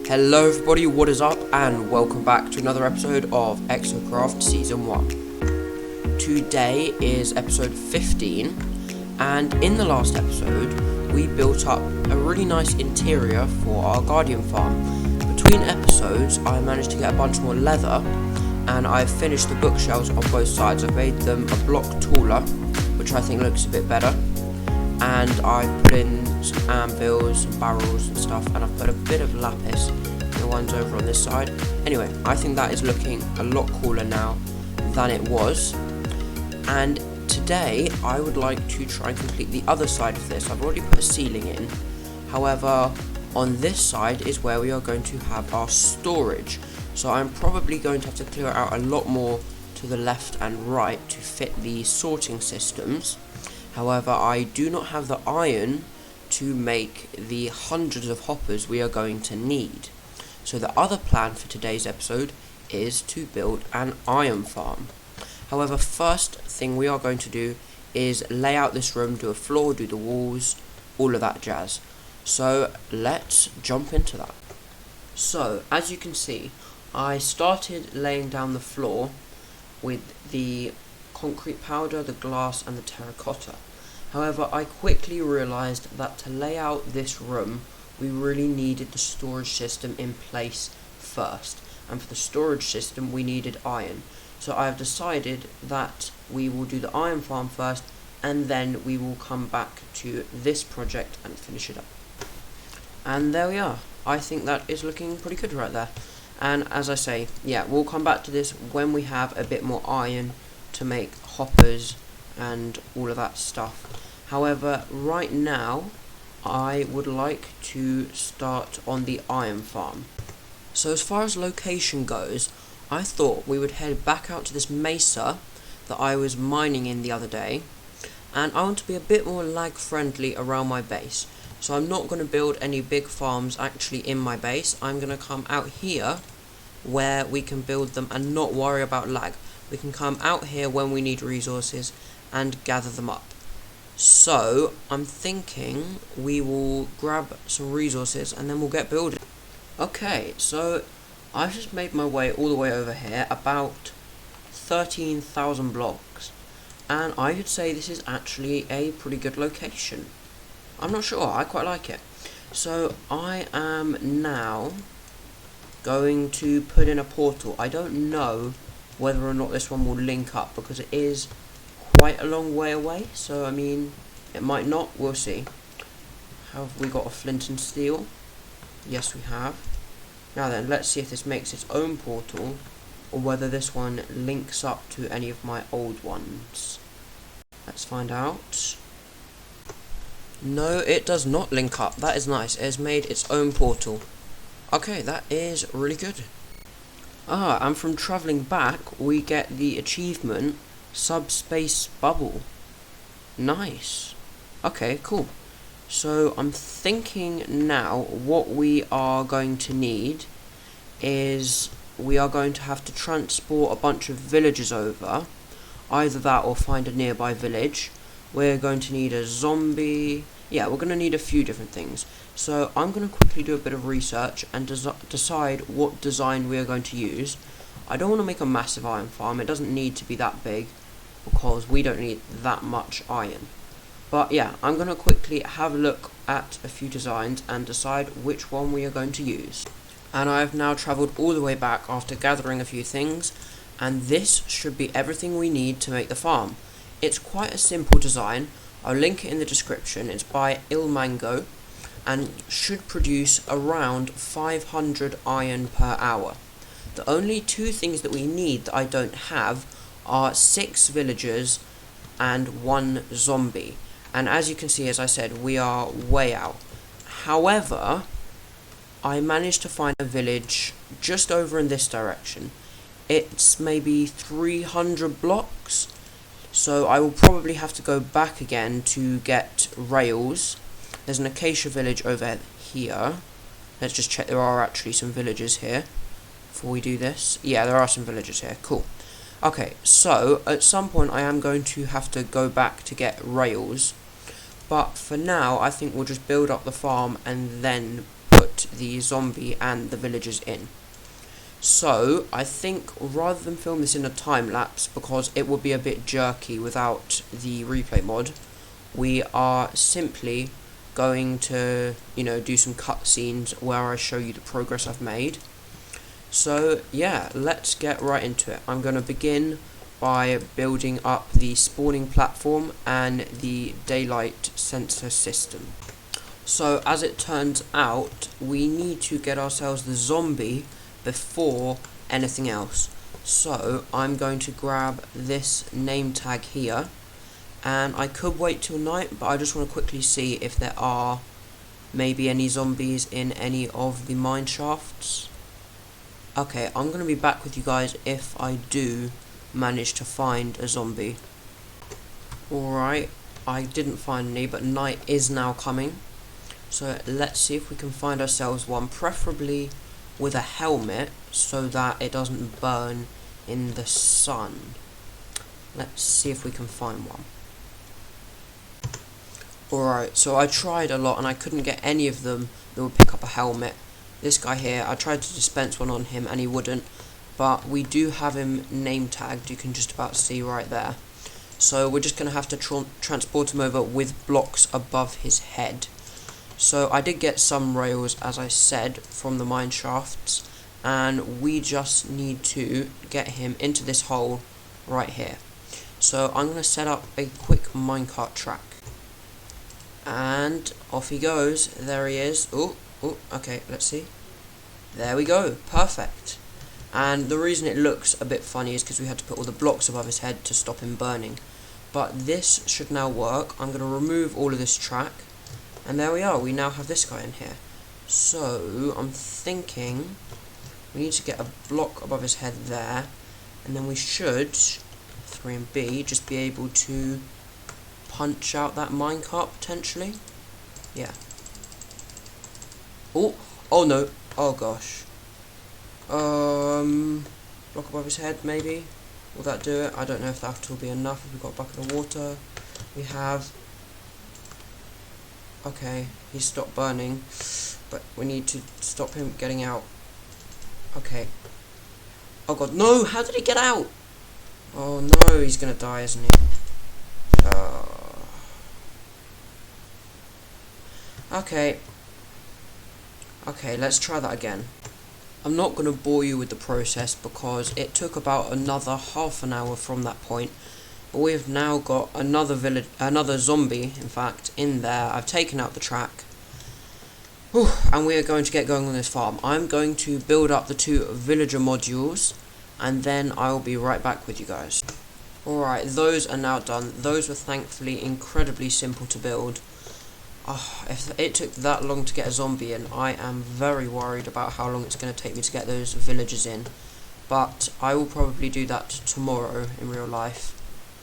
Hello everybody, what is up, and welcome back to another episode of ExoCraft Season 1. Today is episode 15, and in the last episode, we built up a really nice interior for our Guardian farm. Between episodes, I managed to get a bunch more leather, and I've finished the bookshelves on both sides. I've made them a block taller, which I think looks a bit better. And I've put in some anvils, some barrels and stuff, and I've put a bit of lapis in the ones over on this side. Anyway, I think that is looking a lot cooler now than it was. And today, I would like to try and complete the other side of this. I've already put a ceiling in. However, on this side is where we are going to have our storage. So I'm probably going to have to clear out a lot more to the left and right to fit the sorting systems. However, I do not have the iron to make the hundreds of hoppers we are going to need. So the other plan for today's episode is to build an iron farm. However, first thing we are going to do is lay out this room, do a floor, do the walls, all of that jazz. So let's jump into that. So as you can see, I started laying down the floor with the concrete powder, the glass and the terracotta. However, I quickly realised that to lay out this room, we really needed the storage system in place first. And for the storage system, we needed iron. So I have decided that we will do the iron farm first, and then we will come back to this project and finish it up. And there we are. I think that is looking pretty good right there. And as I say, yeah, we'll come back to this when we have a bit more iron to make hoppers and all of that stuff. However, right now, I would like to start on the iron farm. So as far as location goes, I thought we would head back out to this mesa that I was mining in the other day, and I want to be a bit more lag friendly around my base. So I'm not going to build any big farms actually in my base. I'm going to come out here where we can build them and not worry about lag. We can come out here when we need resources and gather them up. So I'm thinking we will grab some resources and then we'll get building. Okay, so I've just made my way all the way over here, about 13,000 blocks, and I would say this is actually a pretty good location. I'm not sure, I quite like it. So I am now going to put in a portal. I don't know whether or not this one will link up because it is quite a long way away, so I mean, it might not, we'll see. Have we got a flint and steel? Yes, we have. Now then, let's see if this makes its own portal, or whether this one links up to any of my old ones. Let's find out. No, it does not link up. That is nice. It has made its own portal. Okay, that is really good. And from travelling back, we get the achievement Subspace Bubble. Nice. Okay, cool. So I'm thinking now what we are going to need is we are going to have to transport a bunch of villagers over. Either that or find a nearby village. We're going to need a zombie. Yeah, we're going to need a few different things. So I'm going to quickly do a bit of research and decide what design we are going to use. I don't want to make a massive iron farm. It doesn't need to be that big because we don't need that much iron. But yeah, I'm going to quickly have a look at a few designs and decide which one we are going to use. And I have now travelled all the way back after gathering a few things, and this should be everything we need to make the farm. It's quite a simple design. I'll link it in the description. It's by ilmango and should produce around 500 iron per hour. The only two things that we need that I don't have are 6 villagers and 1 zombie. And as you can see, as I said, we are way out. However, I managed to find a village just over in this direction. It's maybe 300 blocks. So I will probably have to go back again to get rails. There's an acacia village over here. Let's just check there are actually some villagers here before we do this. Yeah, there are some villagers here. Cool. Okay, so at some point I am going to have to go back to get rails. But for now, I think we'll just build up the farm and then put the zombie and the villagers in. So I think rather than film this in a time lapse, because it would be a bit jerky without the replay mod, we are simply going to, do some cutscenes where I show you the progress I've made. So yeah, let's get right into it. I'm going to begin by building up the spawning platform and the daylight sensor system. So as it turns out, we need to get ourselves the zombie before anything else. So I'm going to grab this name tag here, and I could wait till night, but I just want to quickly see if there are maybe any zombies in any of the mine shafts. Okay, I'm going to be back with you guys if I do manage to find a zombie. Alright, I didn't find any, but night is now coming. So let's see if we can find ourselves one, preferably with a helmet so that it doesn't burn in the sun. Let's see if we can find one. Alright, so I tried a lot and I couldn't get any of them that would pick up a helmet. This guy here, I tried to dispense one on him and he wouldn't, but we do have him name tagged, you can just about see right there. So we're just going to have to transport him over with blocks above his head. So I did get some rails, as I said, from the mine shafts, and we just need to get him into this hole right here. So I'm going to set up a quick minecart track, and off he goes. There he is. Oh, okay, let's see. There we go, perfect. And the reason it looks a bit funny is because we had to put all the blocks above his head to stop him burning. But this should now work. I'm going to remove all of this track. And there we are, we now have this guy in here. So, I'm thinking we need to get a block above his head there, and then we should, 3 and B, just be able to punch out that minecart potentially. Yeah. Oh no, oh gosh. Block above his head maybe? Will that do it? I don't know if that will be enough. If we've got a bucket of water, we have. Okay, he stopped burning, but we need to stop him getting out. Okay. Oh god, no! How did he get out? Oh no, he's gonna die, isn't he? Okay. Okay, let's try that again. I'm not gonna bore you with the process because it took about another half an hour from that point. We've now got another zombie, in fact, in there. I've taken out the track. Whew, and we are going to get going on this farm. I'm going to build up the 2 villager modules, and then I'll be right back with you guys. Alright, those are now done. Those were thankfully incredibly simple to build. If it took that long to get a zombie in, I am very worried about how long it's going to take me to get those villagers in. But I will probably do that tomorrow in real life.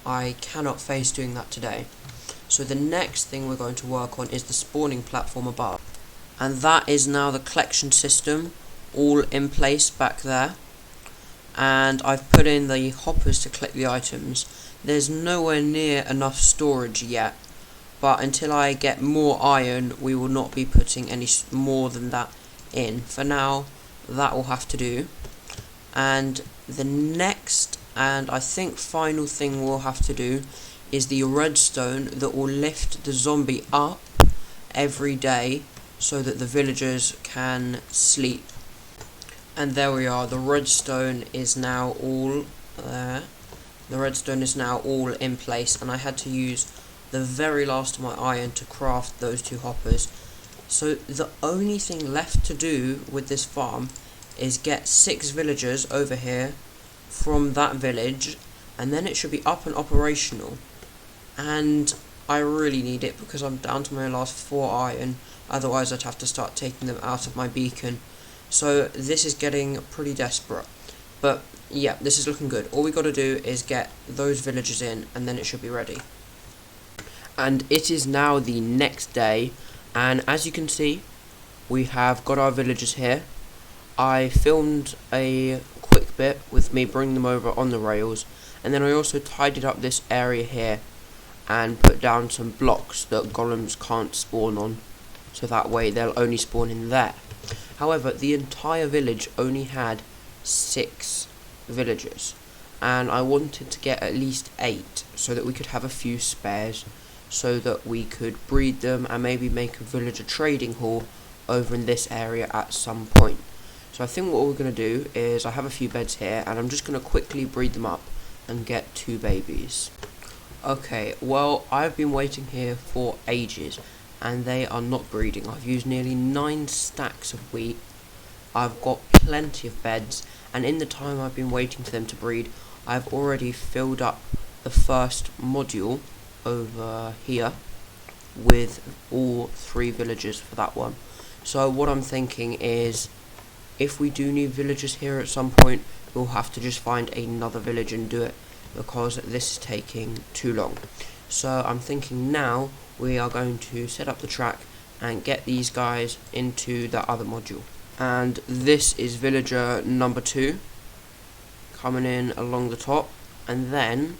I cannot face doing that today. So the next thing we're going to work on is the spawning platform above. And that is now the collection system all in place back there. And I've put in the hoppers to collect the items. There's nowhere near enough storage yet, but until I get more iron we will not be putting any more than that in. For now that will have to do. And the next and I think final thing we'll have to do is the redstone that will lift the zombie up every day so that the villagers can sleep. And there we are, the redstone is now all there. The redstone is now all in place, and I had to use the very last of my iron to craft those 2 hoppers. So the only thing left to do with this farm is get 6 villagers over here from that village, and then it should be up and operational. And I really need it because I'm down to my last 4 iron, otherwise I'd have to start taking them out of my beacon. So this is getting pretty desperate, but yeah, this is looking good. All we got to do is get those villagers in, and then it should be ready. And it is now the next day, and as you can see, we have got our villagers here. I filmed a quick bit with me bringing them over on the rails, and then I also tidied up this area here and put down some blocks that golems can't spawn on. so that way they'll only spawn in there. However, the entire village only had 6 villagers, and I wanted to get at least 8 so that we could have a few spares, so that we could breed them and maybe make a villager trading hall over in this area at some point. So I think what we're going to do is, I have a few beds here and I'm just going to quickly breed them up and get 2 babies. Okay, well, I've been waiting here for ages and they are not breeding. I've used nearly 9 stacks of wheat, I've got plenty of beds, and in the time I've been waiting for them to breed, I've already filled up the first module over here with all 3 villagers for that one. So what I'm thinking is, if we do need villagers here at some point, we'll have to just find another village and do it, because this is taking too long. So I'm thinking now we are going to set up the track and get these guys into the other module. And this is villager number 2 coming in along the top, and then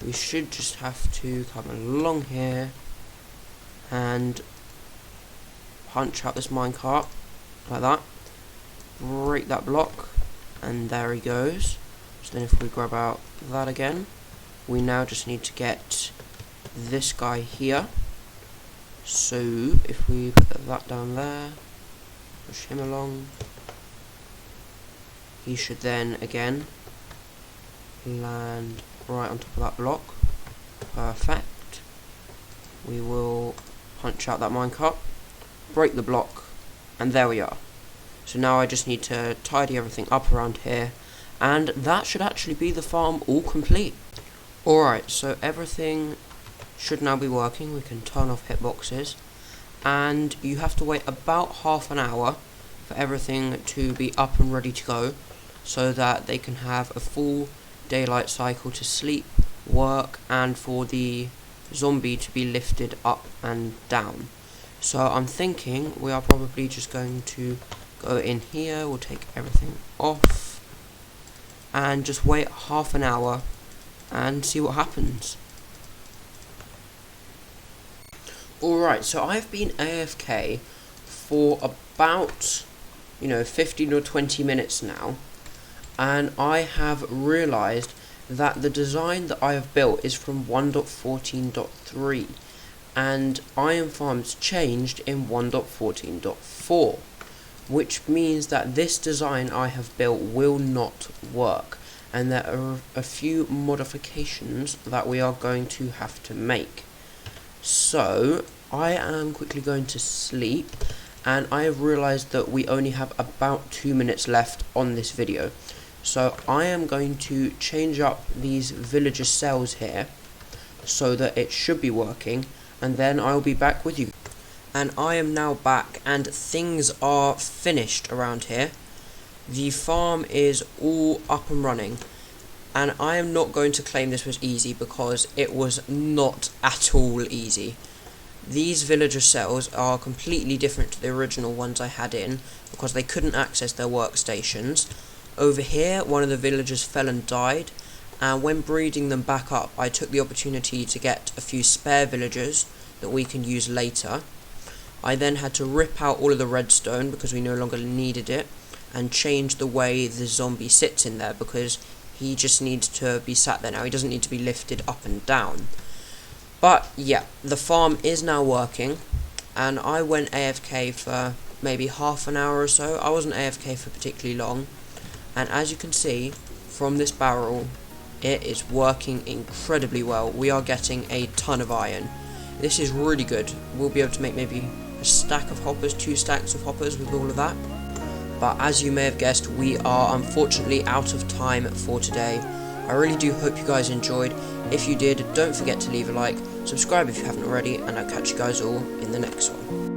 we should just have to come along here and punch out this minecart like that, break that block, and there he goes. So then if we grab out that again, we now just need to get this guy here. So if we put that down there, push him along, he should then again land right on top of that block. Perfect. We will punch out that minecart, break the block, and there we are. So now I just need to tidy everything up around here, and that should actually be the farm all complete. Alright, so everything should now be working. We can turn off hitboxes, and you have to wait about half an hour for everything to be up and ready to go, so that they can have a full daylight cycle to sleep, work, and for the zombie to be lifted up and down. So I'm thinking we are probably just going to go in here, we'll take everything off and just wait half an hour and see what happens. Alright, so I've been AFK for about 15 or 20 minutes now, and I have realised that the design that I have built is from 1.14.3 and Iron Farms changed in 1.14.4, which means that this design I have built will not work, and there are a few modifications that we are going to have to make. So I am quickly going to sleep, and I have realised that we only have about 2 minutes left on this video. So I am going to change up these villager cells here so that it should be working, and then I'll be back with you. And I am now back, and things are finished around here. The farm is all up and running, and I am not going to claim this was easy, because it was not at all easy. These villager cells are completely different to the original ones I had in, because they couldn't access their workstations. Over here, one of the villagers fell and died, and when breeding them back up, I took the opportunity to get a few spare villagers that we can use later. I then had to rip out all of the redstone because we no longer needed it, and change the way the zombie sits in there, because he just needs to be sat there now. He doesn't need to be lifted up and down. But yeah, the farm is now working, and I went AFK for maybe half an hour or so. I wasn't AFK for particularly long, and as you can see from this barrel, it is working incredibly well. We are getting a ton of iron. This is really good. We'll be able to make maybe a stack of hoppers, 2 stacks of hoppers with all of that. But as you may have guessed, we are unfortunately out of time for today. I really do hope you guys enjoyed. If you did, don't forget to leave a like, subscribe if you haven't already, and I'll catch you guys all in the next one.